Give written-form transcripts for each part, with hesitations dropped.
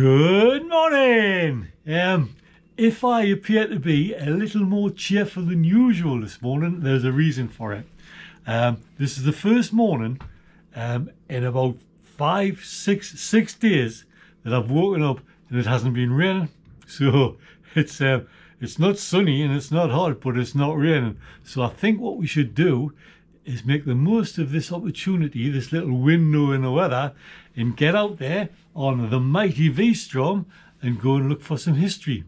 Good morning! If I appear to be a little more cheerful than usual this morning, there's a reason for it. This is the first morning in about 6 days that I've woken up and it hasn't been raining. So it's not sunny and it's not hot, but it's not raining. So I think what we should do is make the most of this opportunity, this little window in the weather, and get out there on the mighty V-Strom and go and look for some history.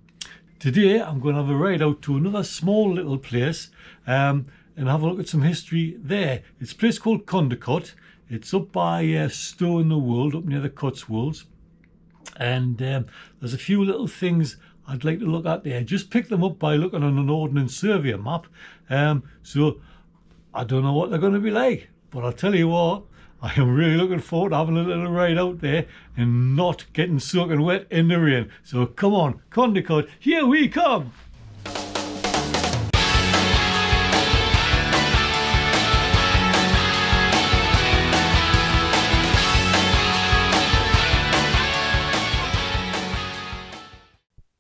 Today I'm going to have a ride out to another small little place and have a look at some history there. It's a place called Condicote. It's up by Stowe in the Wold, up near the Cotswolds. And there's a few little things I'd like to look at there. Just pick them up by looking on an Ordnance Survey map. So I don't know what they're going to be like, but I'll tell you what, I am really looking forward to having a little ride out there and not getting soaking wet in the rain. So come on, Condicote, here we come!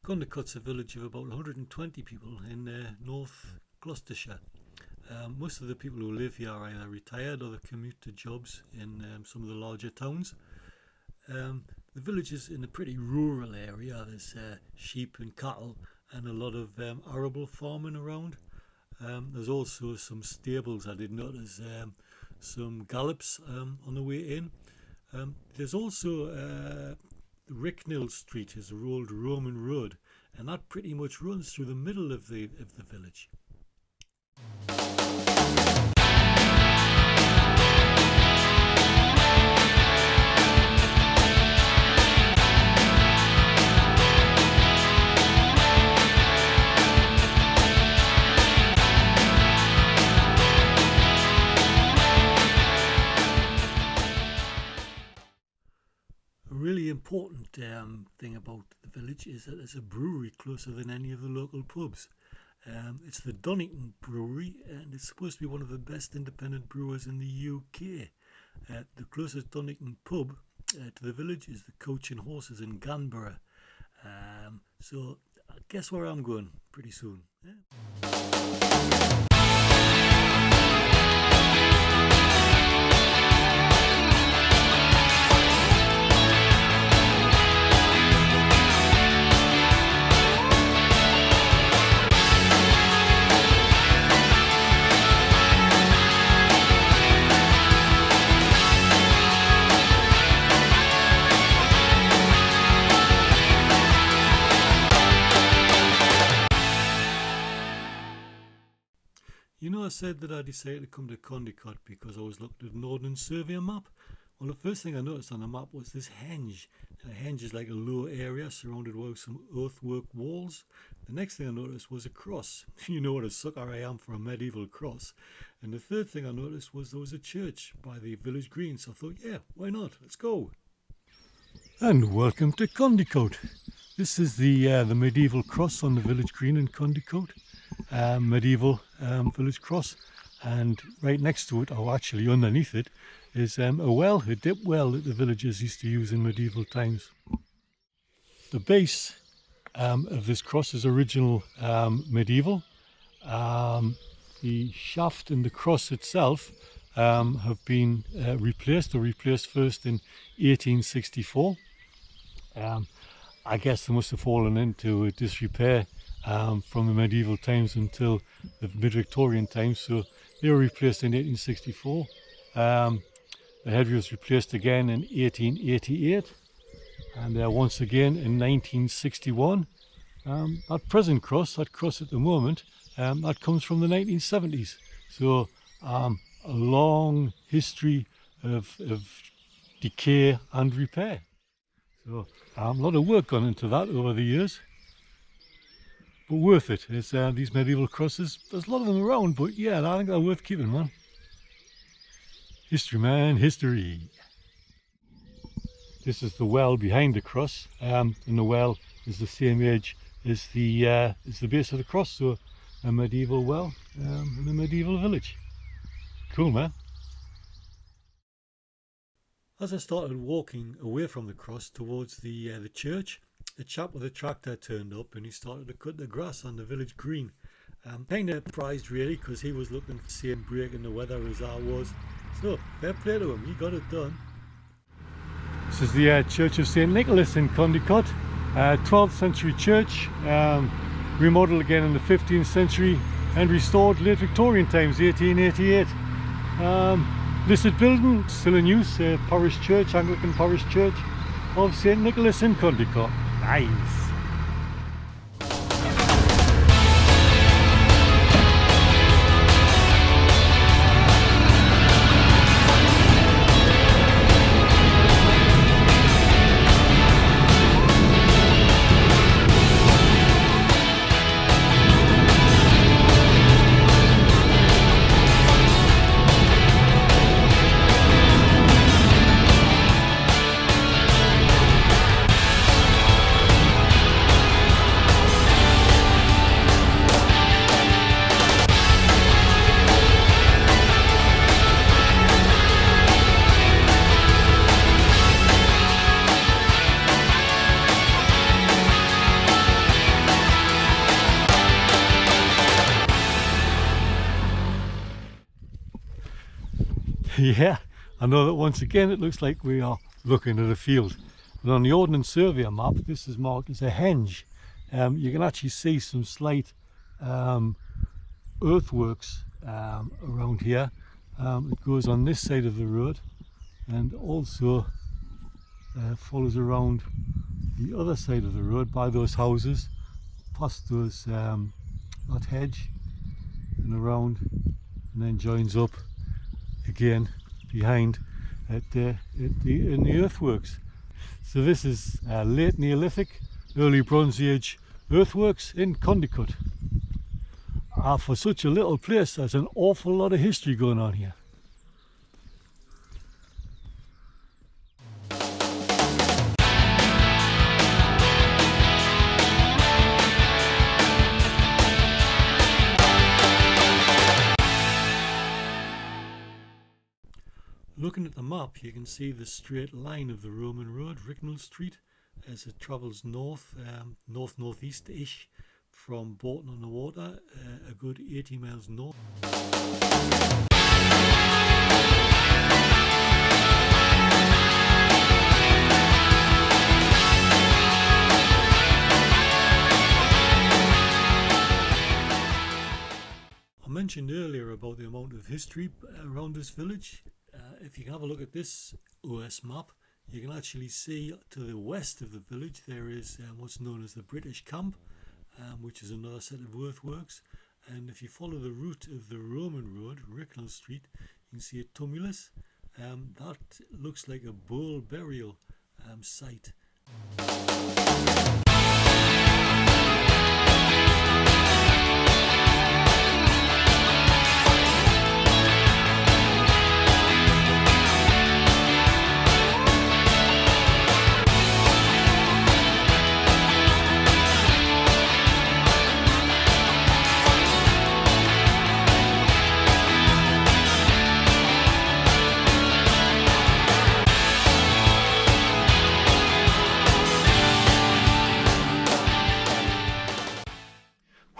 Condicote's a village of about 120 people in North Gloucestershire. Most of the people who live here are either retired or they commute to jobs in some of the larger towns. The village is in a pretty rural area. There's sheep and cattle and a lot of arable farming around. There's also some stables. I did notice some gallops on the way in. There's also Ricknell Street is an old Roman road, and that pretty much runs through the middle of the village. Really important thing about the village is that there's a brewery closer than any of the local pubs. It's the Donington Brewery, and it's supposed to be one of the best independent brewers in the UK. The closest Donington pub to the village is the Coach and Horses in Ganborough. So I guess where I'm going pretty soon. Yeah. You know, I said that I decided to come to Condicote because I was looking at an Ordnance Survey map. Well, the first thing I noticed on the map was this henge. And a henge is like a low area surrounded by some earthwork walls. The next thing I noticed was a cross. You know what a sucker I am for a medieval cross. And the third thing I noticed was there was a church by the village green. So I thought, yeah, why not? Let's go. And welcome to Condicote. This is the medieval cross on the village green in Condicote. Medieval village cross, and right next to it, or actually underneath it, is a well, a dip well that the villagers used to use in medieval times. The base of this cross is original medieval. The shaft and the cross itself have been replaced first in 1864. I guess they must have fallen into disrepair from the medieval times until the mid-Victorian times, so they were replaced in 1864. The head was replaced again in 1888, and once again in 1961. That present cross, that cross at the moment, that comes from the 1970s. So a long history of decay and repair. So a lot of work gone into that over the years. But worth it. It's these medieval crosses. There's a lot of them around, but yeah, I think they're worth keeping, man. History, man, history. This is the well behind the cross, and the well is the same age as the base of the cross, so a medieval well in a medieval village. Cool, man. As I started walking away from the cross towards the church, a chap with a tractor turned up and he started to cut the grass on the village green. Kind of surprised really, because he was looking for the same break in the weather as I was. So fair play to him, he got it done. This is the Church of St. Nicholas in Condicote, 12th century church, remodeled again in the 15th century and restored late Victorian times, 1888. Listed building, still in use, parish church, Anglican parish church of St. Nicholas in Condicote. Nice! Yeah, I know that once again it looks like we are looking at a field. But on the Ordnance Surveyor map, this is marked as a henge. You can actually see some slight earthworks around here. It goes on this side of the road and also follows around the other side of the road by those houses, past those that hedge and around, and then joins up again behind in the earthworks. So this is late Neolithic, early Bronze Age earthworks in Condicote. For such a little place, there's an awful lot of history going on here. Looking at the map, you can see the straight line of the Roman road, Ricknell Street, as it travels north, north-northeast-ish from Bolton-on-the-Water, a good 80 miles north. I mentioned earlier about the amount of history around this village. If you can have a look at this OS map, you can actually see to the west of the village there is what's known as the British camp, which is another set of earthworks. And if you follow the route of the Roman road, Ricknell Street, you can see a tumulus. That looks like a bull burial site.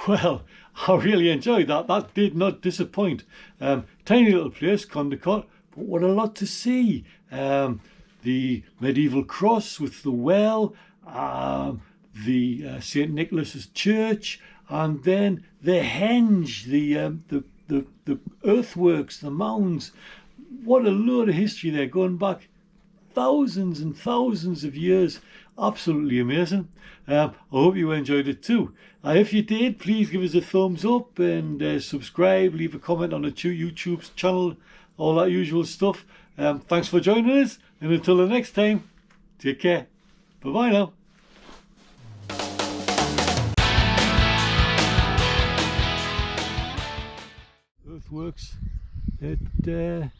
Well, I really enjoyed that. That did not disappoint. Tiny little place, Condicote, but what a lot to see. The medieval cross with the well, the St. Nicholas's church, and then the henge, the earthworks, the mounds. What a load of history there, going back thousands and thousands of years. Absolutely amazing. I hope you enjoyed it too. If you did, please give us a thumbs up and subscribe, leave a comment on the YouTube channel, all that usual stuff. Thanks for joining us, and until the next time, take care. Bye bye now. Earthworks at where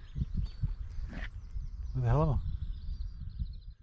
the hell am I?